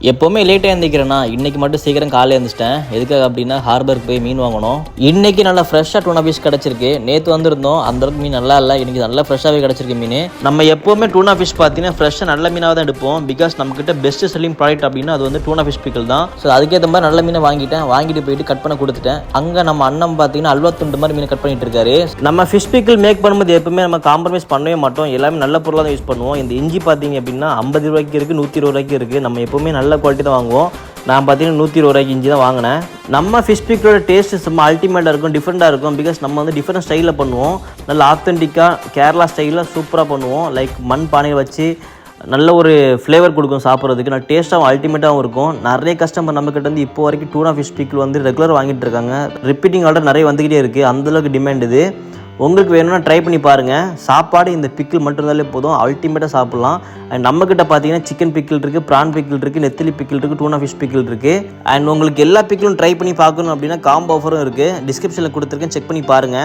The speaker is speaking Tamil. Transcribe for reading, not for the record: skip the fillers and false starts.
எப்போவுமே லேட்டாக எழுந்திக்கிறேன்னா இன்றைக்கி மட்டும் சீக்கிரம் காலையில் எழுந்திரிச்சிட்டேன். எதுக்காக அப்படின்னா ஹார்பருக்கு போய் மீன் வாங்கணும். இன்றைக்கி நல்லா ஃப்ரெஷ்ஷாக டூனா ஃபிஷ் கிடச்சிருக்கு. நேற்று வந்திருந்தோம், அந்தளவுக்கு மீன் நல்லா இல்லை. இன்றைக்கி நல்லா ஃப்ரெஷ்ஷாகவே கிடச்சிருக்கு மீன். நம்ம எப்போவுமே டூனா ஃபிஷ் பார்த்தீங்கன்னா ஃப்ரெஷ்ஷாக நல்ல மீனாக தான் எடுப்போம். பிகாஸ் நம்மக்கிட்ட பெஸ்ட் செல்லிங் ப்ராடக்ட் அப்படின்னா அது வந்து டூனா ஃபிஷ் பிக்கல் தான். ஸோ அதுக்கேற்ற மாதிரி நல்ல மீனை வாங்கிட்டு போயிட்டு கட் பண்ண கொடுத்துட்டேன். அங்கே நம்ம அண்ணன் பார்த்தீங்கன்னா அல்வா துண்டு மாதிரி மீனை கட் பண்ணிட்டு இருக்காரு. நம்ம ஃபிஷ் பிக்கல் மேக் பண்ணும்போது எப்பவுமே நம்ம காம்ப்ரமைஸ் பண்ணவே மாட்டோம். எல்லாமே நல்ல பொருளாக தான் யூஸ் பண்ணுவோம். இந்த இஞ்சி பார்த்தீங்க அப்படின்னா 50 ரூபாய்க்கு இருக்குது, 120 ரூபாய்க்கு இருக்குது. நம்ம எப்போவுமே நல்ல குவாலிட்டி தான் வாங்குவோம். நான் பார்த்தீங்கன்னா 120 ரூபாய்க்கு இஞ்சி தான் வாங்கினேன். நம்ம ஃபிஷ் பிக்கலோட டேஸ்ட் சும்மா அல்டிமேட்டாக இருக்கும், டிஃப்ரெண்ட்டாக இருக்கும். பிகாஸ் நம்ம வந்து டிஃப்ரெண்ட் ஸ்டைலில் பண்ணுவோம். நல்ல ஆத்தென்டிக்காக கேரளா ஸ்டைலில் சூப்பராக பண்ணுவோம். லைக் மண் பானையை வச்சு நல்ல ஒரு ஃப்ளேவர் கொடுக்கும் சாப்பிட்றதுக்கு. நல்ல டேஸ்ட்டாகவும் அல்டிமேட்டாகவும் இருக்கும். நிறைய கஸ்டமர் நம்மக்கிட்ட வந்து இப்போ வரைக்கும் டூனா ஃபிஷ் பிக்கல் வந்து ரெகுலர் வாங்கிட்டு இருக்காங்க. ரிப்பீட்டிங் ஆர்டர் நிறைய வந்துக்கிட்டே இருக்குது. அந்தளவுக்கு டிமாண்ட் இது. உங்களுக்கு வேணும்னா ட்ரை பண்ணி பாருங்கள். சாப்பாடு இந்த பிக்கிள் மட்டும் இருந்தாலே போதும், அல்டிமேட்டாக சாப்பிட்லாம். அண்ட் நம்மக்கிட்ட பார்த்தீங்கன்னா சிக்கன் பிக்கிள் இருக்குது, ப்ரான் பிக்கிள் இருக்குது, நெத்திலி பிக்கிள் இருக்குது, டூனா ஃபிஷ் பிக்கிள் இருக்குது. அண்ட் உங்களுக்கு எல்லா பிக்கிளும் ட்ரை பண்ணி பார்க்கணும் அப்படின்னா காம்போ ஆஃபரும் இருக்குது. டிஸ்கிரிப்ஷனில் கொடுத்துருக்கேன், செக் பண்ணி பாருங்கள்.